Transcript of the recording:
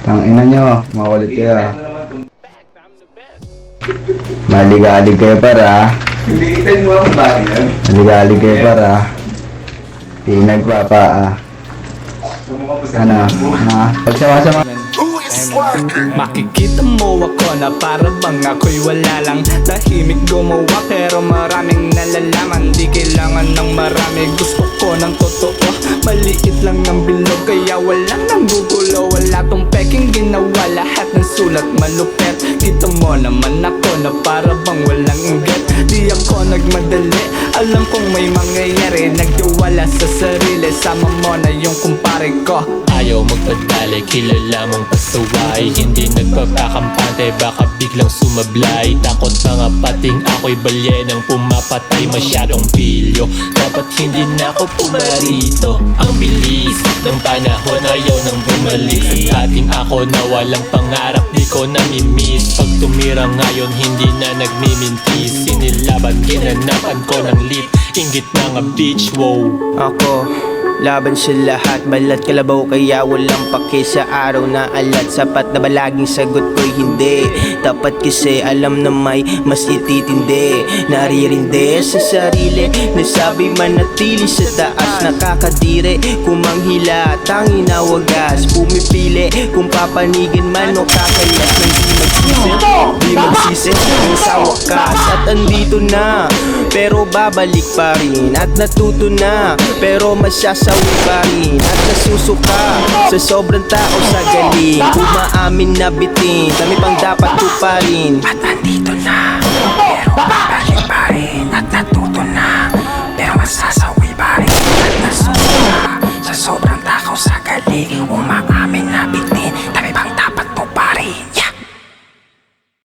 Tangina nyo, makulit kayo. Maligalig kayo para. Liitin mo ang bayan. Maligalig kayo para. Di nagpapa ano, pagsama-sama. Makikita mo ako na para bang ako'y wala lang. Tahimik gumawa pero maraming nalalaman. Di kailangan ng marami, gusto ko ng totoo. Maliit lang ng bilog kaya walang nanggugulo. Wala tong peking ginawa, lahat ng sulat malupet. Kita mo naman ako na para bang walang inggit. Di ako nagmadali, alam kong may mangyayari. Nagtiwala sa sarili, sama mo na yung kumpare ko. Ayaw magpadali, kilala mong pasaway. Hindi nagpapakampante, baka biglang sumablay. Takot mga pating ako'y balyenang pumapatay. Masyadong pilyo, dapat hindi na ako pumarito. Ang bilis ng panahon, ayaw nang bumalik. Sa dating ako na walang pangarap, di ko namimiss. Pag tumira ngayon, hindi na nagmimintis. Sinilaban, ginanapan ko ng lit. Inggit na nga bitch, wow. Ako, laban sa lahat, balat kalabaw kaya walang pake sa araw na alat. Sapat na ba laging sagot ko'y hindi? Dapat kasi alam na may mas ititindi. Naririndi sa sarili, nasabi manatili sa taas. Nakakadire, kumanghila, tangi na wagas. Pumipili, kung papanigin man o kakalas. Di magsisi, yung sa wakas. At andito na, pero babalik pa rin. At natuto na, pero masyasawi pa rin. At nasusuka sa sobrang tao sa galing. Umaamin na bitin, dami pang dapat tuparin. At andito na, pero babalik pa rin. At natuto na, pero masyasawi